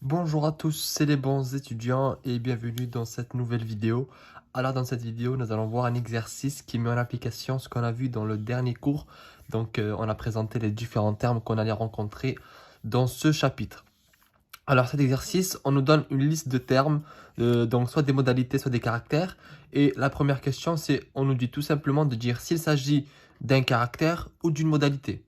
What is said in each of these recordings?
Bonjour à tous, c'est les bons étudiants et bienvenue dans cette nouvelle vidéo. Alors dans cette vidéo, nous allons voir un exercice qui met en application ce qu'on a vu dans le dernier cours. Donc on a présenté les différents termes qu'on allait rencontrer dans ce chapitre. Alors cet exercice, on nous donne une liste de termes, donc soit des modalités, soit des caractères. Et la première question, c'est on nous dit tout simplement de dire s'il s'agit d'un caractère ou d'une modalité.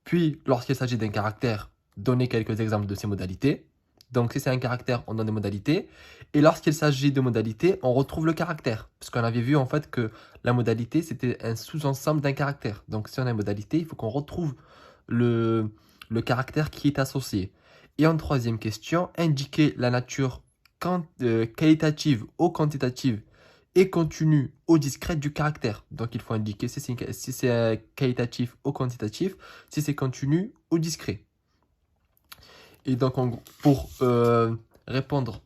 Puis, lorsqu'il s'agit d'un caractère, donner quelques exemples de ces modalités. Donc, si c'est un caractère, on donne des modalités. Et lorsqu'il s'agit de modalités, on retrouve le caractère. Parce qu'on avait vu en fait que la modalité, c'était un sous-ensemble d'un caractère. Donc, si on a une modalité, il faut qu'on retrouve le caractère qui est associé. Et en troisième question, indiquer la nature qualitative ou quantitative et continue ou discrète du caractère. Donc, il faut indiquer si c'est qualitatif ou quantitatif, si c'est continu ou discret. Et donc, pour répondre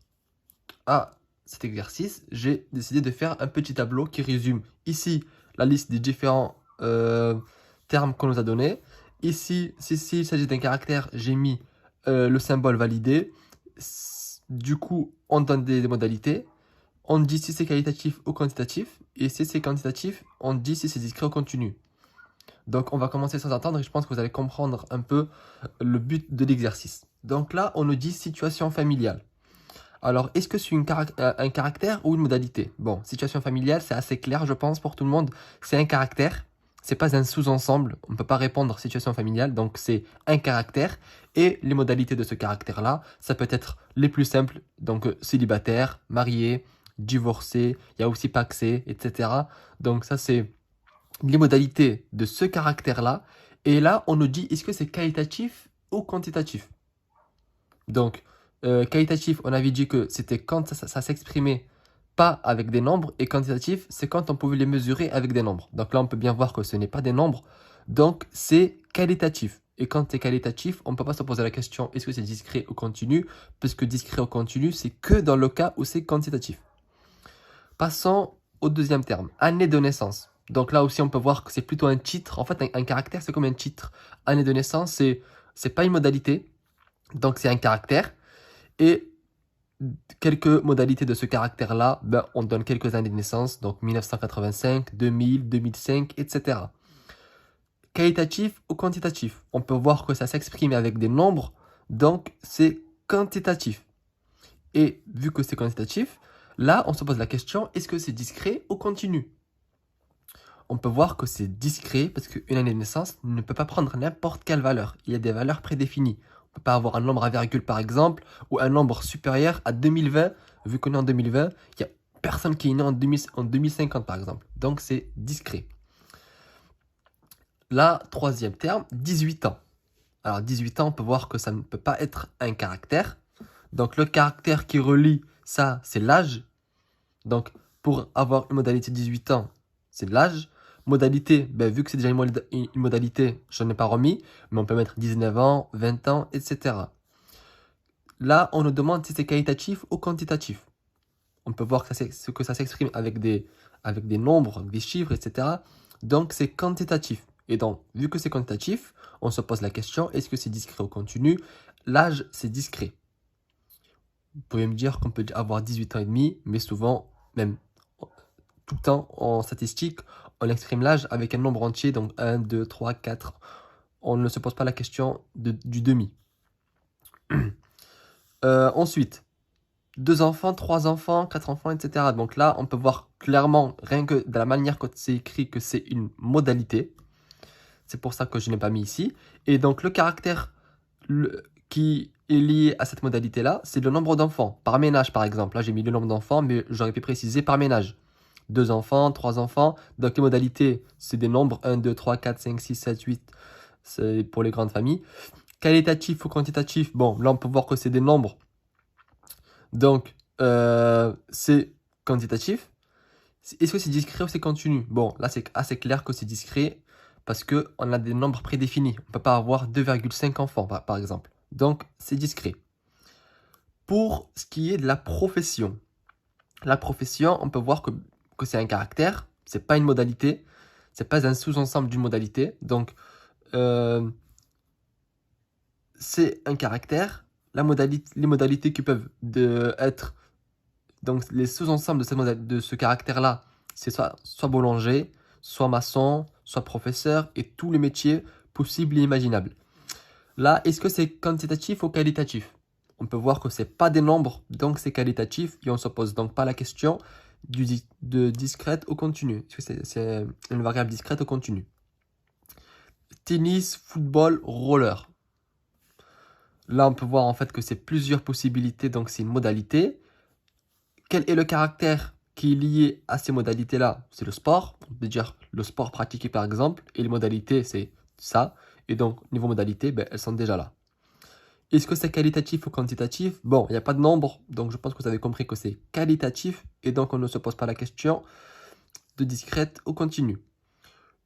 à cet exercice, j'ai décidé de faire un petit tableau qui résume ici la liste des différents termes qu'on nous a donnés. Ici, s'il s'agit d'un caractère, j'ai mis le symbole validé. Du coup, on donne des modalités. On dit si c'est qualitatif ou quantitatif. Et si c'est quantitatif, on dit si c'est discret ou continu. Donc, on va commencer sans attendre et je pense que vous allez comprendre un peu le but de l'exercice. Donc là, on nous dit situation familiale. Alors, est-ce que c'est un caractère ou une modalité? Bon, situation familiale, c'est assez clair, je pense, pour tout le monde. C'est un caractère, c'est pas un sous-ensemble. On ne peut pas répondre situation familiale, donc c'est un caractère. Et les modalités de ce caractère-là, ça peut être les plus simples, donc célibataire, marié, divorcé, il y a aussi pacsé, etc. Donc ça, c'est les modalités de ce caractère-là. Et là, on nous dit, est-ce que c'est qualitatif ou quantitatif? Donc, qualitatif, on avait dit que c'était quand ça s'exprimait pas avec des nombres, et quantitatif, c'est quand on pouvait les mesurer avec des nombres. Donc là, on peut bien voir que ce n'est pas des nombres, donc c'est qualitatif. Et quand c'est qualitatif, on ne peut pas se poser la question est-ce que c'est discret ou continu, parce que discret ou continu, c'est que dans le cas où c'est quantitatif. Passons au deuxième terme, année de naissance. Donc là aussi, on peut voir que c'est plutôt un titre. En fait, un caractère, c'est comme un titre. Année de naissance, c'est pas une modalité, donc c'est un caractère. Et quelques modalités de ce caractère-là, ben, on donne quelques années de naissance, donc 1985, 2000, 2005, etc. Qualitatif ou quantitatif, on peut voir que ça s'exprime avec des nombres, donc c'est quantitatif. Et vu que c'est quantitatif, là, on se pose la question, est-ce que c'est discret ou continu? On peut voir que c'est discret parce qu'une année de naissance ne peut pas prendre n'importe quelle valeur. Il y a des valeurs prédéfinies. On ne peut pas avoir un nombre à virgule par exemple ou un nombre supérieur à 2020. Vu qu'on est en 2020, il n'y a personne qui est né en 2050 par exemple. Donc c'est discret. Là, troisième terme, 18 ans. Alors 18 ans, on peut voir que ça ne peut pas être un caractère. Donc le caractère qui relie ça, c'est l'âge. Donc pour avoir une modalité 18 ans, c'est l'âge. Modalité, ben, vu que c'est déjà une modalité, je n'en ai pas remis, mais on peut mettre 19 ans, 20 ans, etc. Là, on nous demande si c'est qualitatif ou quantitatif. On peut voir que ça s'exprime avec des nombres, des chiffres, etc. Donc, c'est quantitatif. Et donc, vu que c'est quantitatif, on se pose la question, est-ce que c'est discret ou continu? L'âge, c'est discret. Vous pouvez me dire qu'on peut avoir 18 ans et demi, mais souvent, même tout le temps en statistique, on exprime l'âge avec un nombre entier, donc 1, 2, 3, 4. On ne se pose pas la question du demi. Ensuite, 2 enfants, 3 enfants, 4 enfants, etc. Donc là, on peut voir clairement, rien que de la manière que c'est écrit, que c'est une modalité. C'est pour ça que je n'ai pas mis ici. Et donc le caractère qui est lié à cette modalité-là, c'est le nombre d'enfants. Par ménage, par exemple. Là, j'ai mis le nombre d'enfants, mais j'aurais pu préciser par ménage. 2 enfants, 3 enfants. Donc les modalités, c'est des nombres 1, 2, 3, 4, 5, 6, 7, 8. C'est pour les grandes familles. Qualitatif ou quantitatif, bon, là on peut voir que c'est des nombres. Donc, c'est quantitatif. Est-ce que c'est discret ou c'est continu? Bon, là c'est assez clair que c'est discret parce qu'on a des nombres prédéfinis. On ne peut pas avoir 2,5 enfants, par exemple. Donc, c'est discret. Pour ce qui est de la profession, on peut voir que c'est un caractère, c'est pas une modalité, c'est pas un sous-ensemble d'une modalité. Donc, c'est un caractère. les modalités qui peuvent être, donc les sous-ensembles de ce caractère-là, c'est soit boulanger, soit maçon, soit professeur et tous les métiers possibles et imaginables. Là, est-ce que c'est quantitatif ou qualitatif? On peut voir que c'est pas des nombres, donc c'est qualitatif et on se pose donc pas la question de discrète au continu. Est-ce que c'est une variable discrète au continu? Tennis, football, roller. Là, on peut voir en fait que c'est plusieurs possibilités, donc c'est une modalité. Quel est le caractère qui est lié à ces modalités-là? C'est le sport. On peut dire le sport pratiqué par exemple, et les modalités, c'est ça. Et donc, niveau modalité, ben, elles sont déjà là. Est-ce que c'est qualitatif ou quantitatif? Bon, il n'y a pas de nombre, donc je pense que vous avez compris que c'est qualitatif, et donc on ne se pose pas la question de discrète ou continu.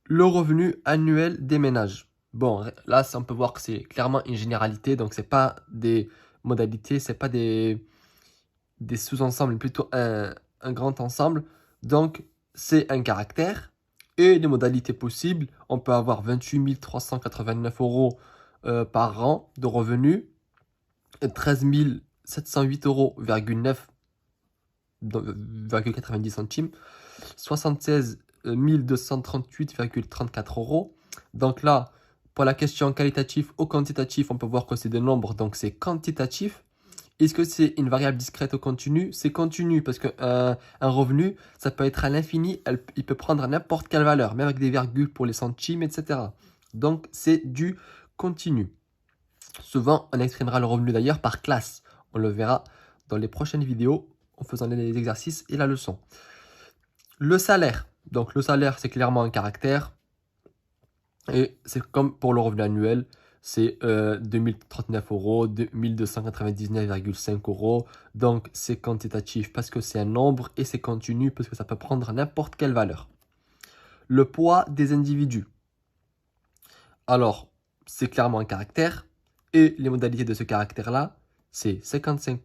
Le revenu annuel des ménages. Bon, là, on peut voir que c'est clairement une généralité, donc c'est pas des modalités, c'est pas des sous-ensembles, mais plutôt un grand ensemble. Donc, c'est un caractère. Et les modalités possibles, on peut avoir 28 389 euros par an de revenus, 13 708 euros, 90 centimes, 76 238,34 euros. Donc là, pour la question qualitatif ou quantitatif, on peut voir que c'est des nombres, donc c'est quantitatif. Est-ce que c'est une variable discrète ou continue? C'est continu parce qu'un revenu, ça peut être à l'infini, il peut prendre n'importe quelle valeur, même avec des virgules pour les centimes, etc. Donc, c'est du continu. Souvent, on exprimera le revenu d'ailleurs par classe. On le verra dans les prochaines vidéos en faisant les exercices et la leçon. Le salaire. Donc, le salaire, c'est clairement un caractère. Et c'est comme pour le revenu annuel, c'est 2039 euros, 1299,5 euros. Donc, c'est quantitatif parce que c'est un nombre et c'est continu parce que ça peut prendre n'importe quelle valeur. Le poids des individus. Alors, c'est clairement un caractère et les modalités de ce caractère-là, c'est 55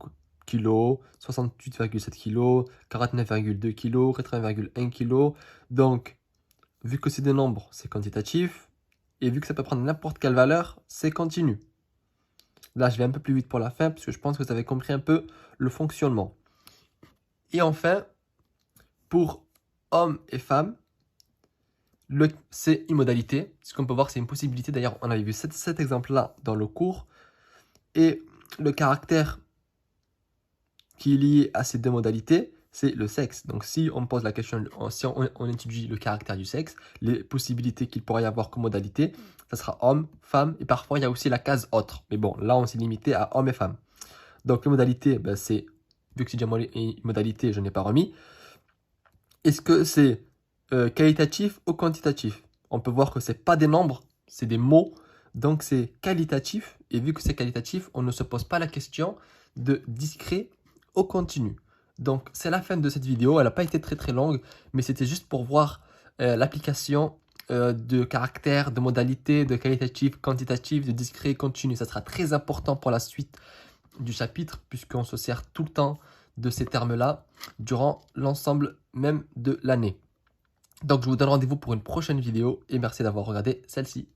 kg, 68,7 kg, 49,2 kg, 80,1 kg. Donc, vu que c'est des nombres, c'est quantitatif. Et vu que ça peut prendre n'importe quelle valeur, c'est continu. Là, je vais un peu plus vite pour la fin, parce que je pense que vous avez compris un peu le fonctionnement. Et enfin, pour hommes et femmes, c'est une modalité. Ce qu'on peut voir, c'est une possibilité. D'ailleurs, on avait vu cet exemple-là dans le cours. Et le caractère qui est lié à ces deux modalités, c'est le sexe. Donc, si on pose la question, si on étudie le caractère du sexe, les possibilités qu'il pourrait y avoir comme modalité, ça sera homme, femme, et parfois il y a aussi la case autre. Mais bon, là, on s'est limité à homme et femme. Donc, les modalités, ben, c'est, vu que c'est déjà une modalité, je n'ai pas remis. Est-ce que c'est qualitatif ou quantitatif? On peut voir que ce n'est pas des nombres, c'est des mots. Donc, c'est qualitatif. Et vu que c'est qualitatif, on ne se pose pas la question de discret au continu. Donc, c'est la fin de cette vidéo. Elle n'a pas été très très longue, mais c'était juste pour voir l'application de caractères, de modalités, de qualitatif, quantitatif, de discret, continu. Ça sera très important pour la suite du chapitre, puisqu'on se sert tout le temps de ces termes-là durant l'ensemble même de l'année. Donc, je vous donne rendez-vous pour une prochaine vidéo et merci d'avoir regardé celle-ci.